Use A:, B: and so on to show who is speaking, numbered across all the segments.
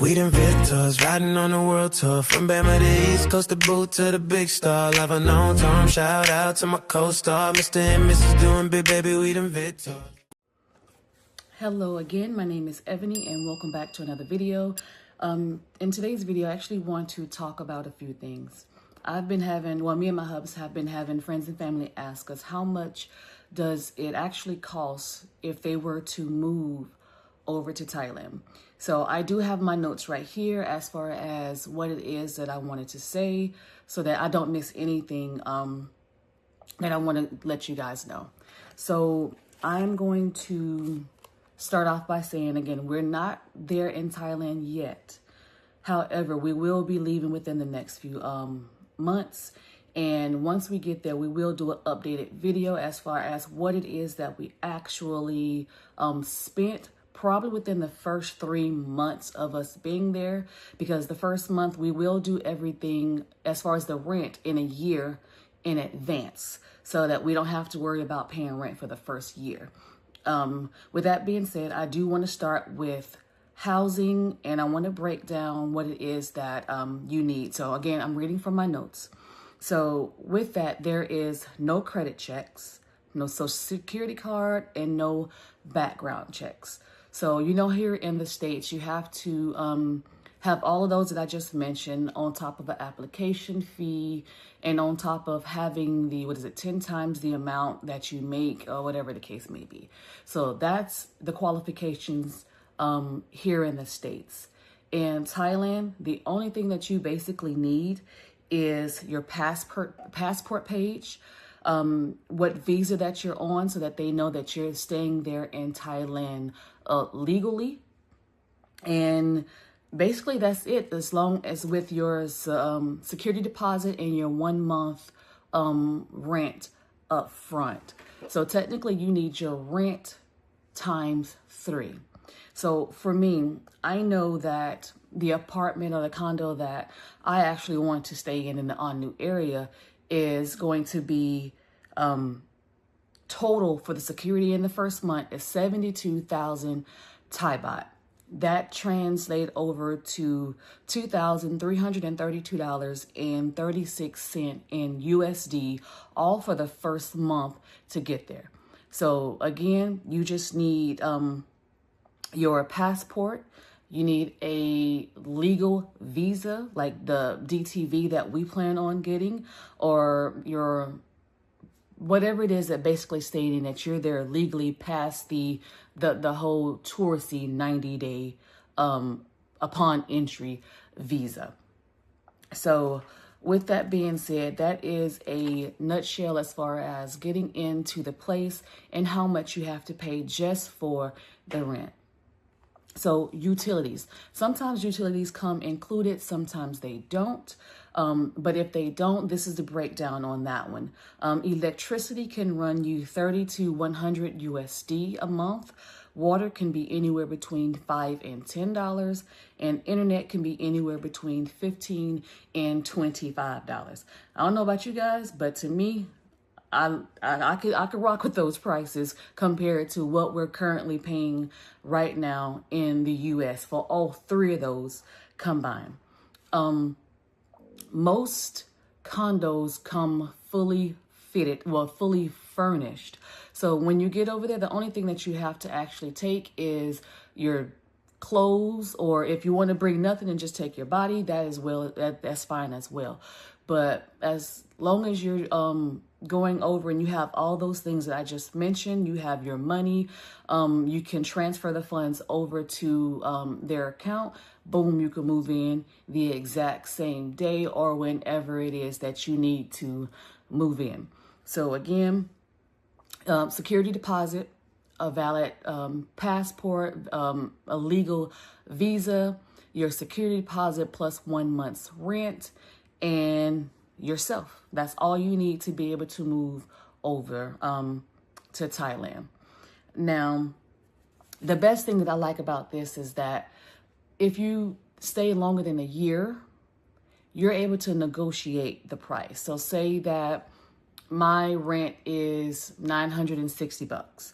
A: We done Vidtorz, riding on the world tour. From Bama to East Coast to Boot to the big star. Love a known term, shout out to my co-star. Mr. and Mrs. doing big, baby, we done Vidtorz.
B: Hello again, my name is Ebony and welcome back to another video. In today's video, I actually want to talk about a few things. Me and my hubs have been having friends and family ask us how much does it actually cost if they were to move over to Thailand. So I do have my notes right here as far as what it is that I wanted to say so that I don't miss anything that I want to let you guys know. So I'm going to start off by saying, again, we're not there in Thailand yet. However, we will be leaving within the next few months. And once we get there, we will do an updated video as far as what it is that we actually spent probably within the first 3 months of us being there, because the first month we will do everything as far as the rent in a year in advance so that we don't have to worry about paying rent for the first year. With that being said, I do want to start with housing, and I want to break down what it is that you need. So again, I'm reading from my notes. So with that, there is no credit checks, no social security card, and no background checks. So, here in the States, you have to have all of those that I just mentioned on top of an application fee and on top of having 10 times the amount that you make or whatever the case may be. So that's the qualifications here in the States. In Thailand, the only thing that you basically need is your passport page, what visa that you're on so that they know that you're staying there in Thailand legally. And basically that's it, as long as with your security deposit and your 1 month rent up front. So technically you need your rent times 3. So for me, I know that the apartment or the condo that I actually want to stay in the Onnu area is going to be total for the security in the first month is 72,000 Thai baht. That translates over to $2,332.36 in USD, all for the first month to get there. So again, you just need your passport. You need a legal visa, like the DTV that we plan on getting, or your whatever it is that basically stating that you're there legally past the whole touristy 90-day upon entry visa. So with that being said, that is a nutshell as far as getting into the place and how much you have to pay just for the rent. So utilities. Sometimes utilities come included, sometimes they don't. But if they don't, this is the breakdown on that one. Electricity can run you 30 to 100 USD a month. Water can be anywhere between $5 and $10, and internet can be anywhere between $15 and $25. I don't know about you guys, but to me, I could rock with those prices compared to what we're currently paying right now in the US for all 3 of those combined. Most condos come fully furnished. So when you get over there, the only thing that you have to actually take is your clothes, or if you want to bring nothing and just take your body, that's fine as well. But as long as you're going over and you have all those things that I just mentioned, you have your money, you can transfer the funds over to their account. Boom, you can move in the exact same day or whenever it is that you need to move in. So again, security deposit, a valid passport, a legal visa, your security deposit plus 1 month's rent, and yourself. That's all you need to be able to move over to Thailand. Now, the best thing that I like about this is that if you stay longer than a year, you're able to negotiate the price. So say that my rent is $960,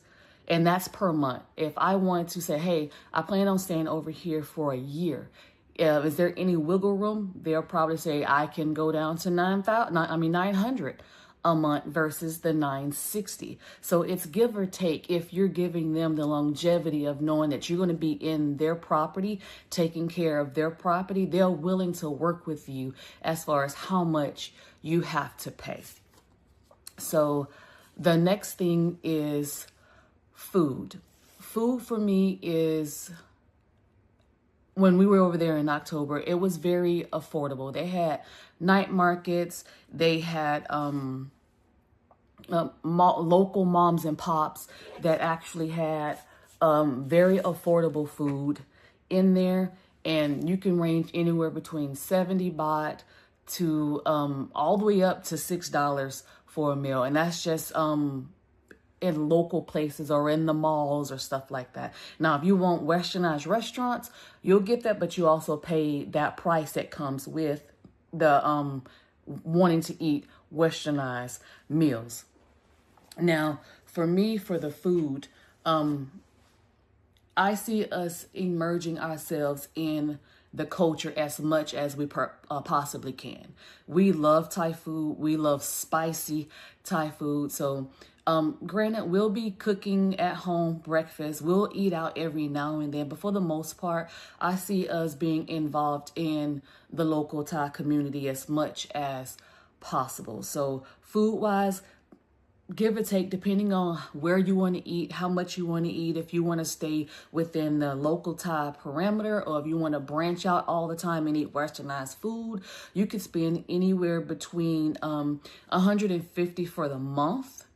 B: and that's per month. If I wanted to say, hey, I plan on staying over here for a year, Is there any wiggle room? They'll probably say I can go down to 900 a month versus the 960. So it's give or take. If you're giving them the longevity of knowing that you're going to be in their property, taking care of their property, they're willing to work with you as far as how much you have to pay. So the next thing is food. Food for me is, when we were over there in October, it was very affordable. They had night markets. They had local moms and pops that actually had very affordable food in there. And you can range anywhere between 70 baht to all the way up to $6 for a meal. And that's just in local places or in the malls or stuff like that. Now, if you want westernized restaurants, you'll get that, but you also pay that price that comes with the wanting to eat westernized meals. Now, for me, for the food, I see us immersing ourselves in the culture as much as we possibly can. We love Thai food. We love spicy Thai food. So granted, we'll be cooking at home breakfast. We'll eat out every now and then. But for the most part, I see us being involved in the local Thai community as much as possible. So food-wise, give or take, depending on where you want to eat, how much you want to eat, if you want to stay within the local Thai parameter, or if you want to branch out all the time and eat westernized food, you could spend anywhere between $150 for the month,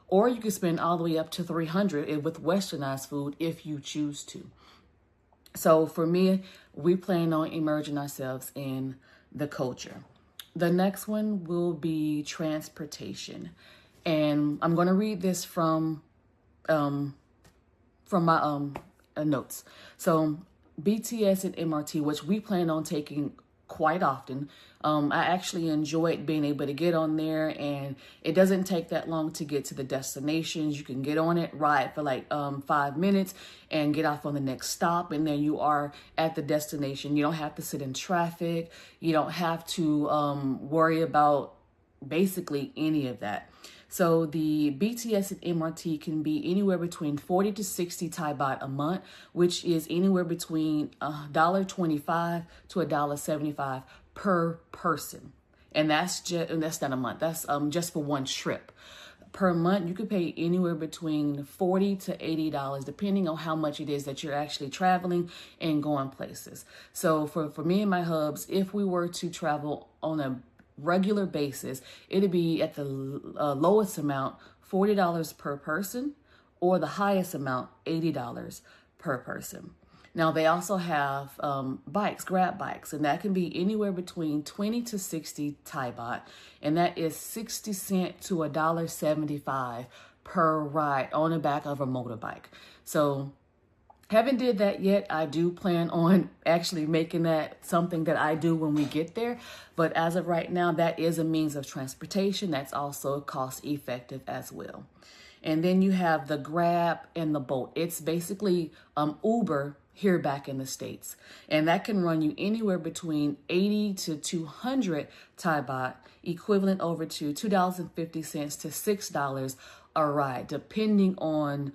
B: or you could spend all the way up to $300 with westernized food if you choose to. So for me, we plan on immersing ourselves in the culture. The next one will be transportation. And I'm going to read this from my notes. So BTS and MRT, which we plan on taking quite often. I actually enjoyed being able to get on there, and it doesn't take that long to get to the destinations. You can get on it, ride for like 5 minutes and get off on the next stop, and then you are at the destination. You don't have to sit in traffic. You don't have to worry about basically any of that. So the BTS and MRT can be anywhere between 40 to 60 Thai baht a month, which is anywhere between $1.25 to $1.75 per person. And that's not a month. That's just for one trip. Per month, you could pay anywhere between $40 to $80, depending on how much it is that you're actually traveling and going places. So for me and my hubs, if we were to travel on a regular basis, it'd be at the lowest amount $40 per person, or the highest amount $80 per person. Now they also have bikes, grab bikes, and that can be anywhere between 20 to 60 Thai baht, and that is 60 cents to $1.75 per ride on the back of a motorbike. So haven't did that yet. I do plan on actually making that something that I do when we get there. But as of right now, that is a means of transportation that's also cost effective as well. And then you have the Grab and the Bolt. It's basically Uber here back in the States. And that can run you anywhere between 80 to 200 Thai baht, equivalent over to $2.50 to $6 a ride, depending on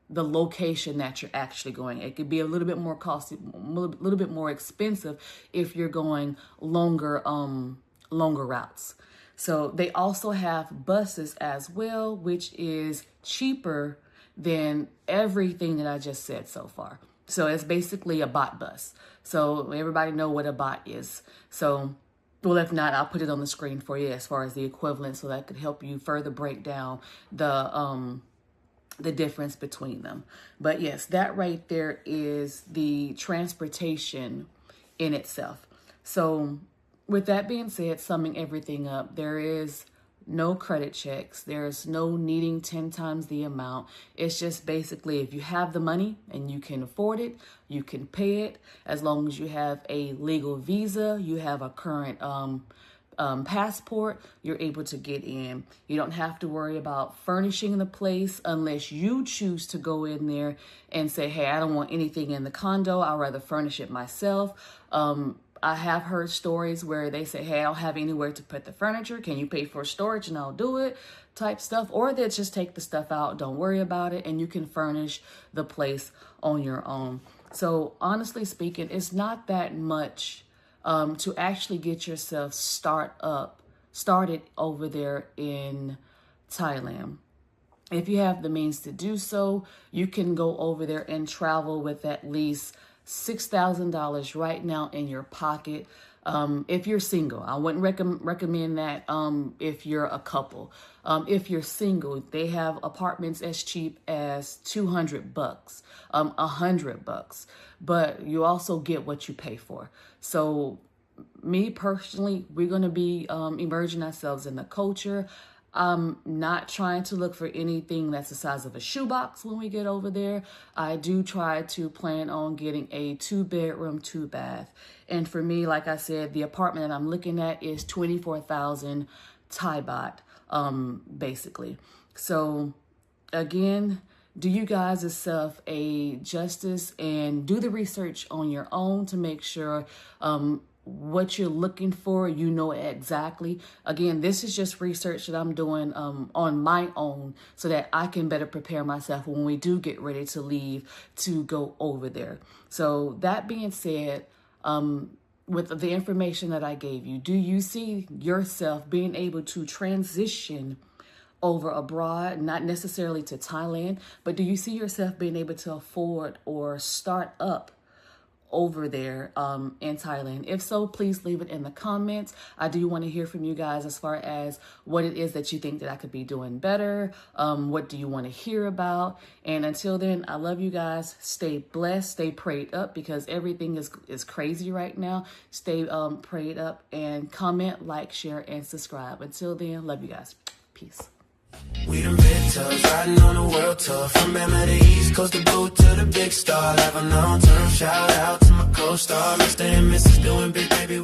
B: the location that you're actually going. It could be a little bit more costly, a little bit more expensive if you're going longer routes. So they also have buses as well, which is cheaper than everything that I just said so far. So it's basically a baht bus. So everybody know what a baht is. So, well, if not, I'll put it on the screen for you as far as the equivalent, so that could help you further break down the difference between them. But yes, that right there is the transportation in itself. So with that being said, summing everything up, there is no credit checks. There's no needing 10 times the amount. It's just basically, if you have the money and you can afford it, you can pay it. As long as you have a legal visa, you have a current passport, you're able to get in. You don't have to worry about furnishing the place unless you choose to go in there and say, hey, I don't want anything in the condo. I'd rather furnish it myself. I have heard stories where they say, hey, I don't have anywhere to put the furniture. Can you pay for storage and I'll do it type stuff? Or they'll just take the stuff out. Don't worry about it. And you can furnish the place on your own. So honestly speaking, it's not that much to actually get yourself started over there in Thailand. If you have the means to do so, you can go over there and travel with at least $6,000 right now in your pocket. If you're single, I wouldn't recommend that if you're a couple. If you're single, they have apartments as cheap as $200, $100, but you also get what you pay for. So me personally, we're going to be immersing ourselves in the culture. I'm not trying to look for anything that's the size of a shoebox when we get over there. I do try to plan on getting a 2-bedroom, 2-bath. And for me, like I said, the apartment that I'm looking at is 24,000 Thai baht, basically. So again, do you guys yourself a justice and do the research on your own to make sure what you're looking for, you know exactly. Again, this is just research that I'm doing on my own so that I can better prepare myself when we do get ready to leave to go over there. So that being said, with the information that I gave you, do you see yourself being able to transition over abroad, not necessarily to Thailand, but do you see yourself being able to afford or start up over there in Thailand? If so, please leave it in the comments. I do want to hear from you guys as far as what it is that you think that I could be doing better. What do you want to hear about? And until then, I love you guys. Stay blessed, stay prayed up, because everything is crazy right now. Stay prayed up, and comment, like, share, and subscribe. Until then, love you guys. Peace.
A: We done Vidtorz, riding on a world tour. From Bama to East Coast, the boat to the big star. Have a long term shout out to my co-star, Mr. and Mrs. doing big, baby.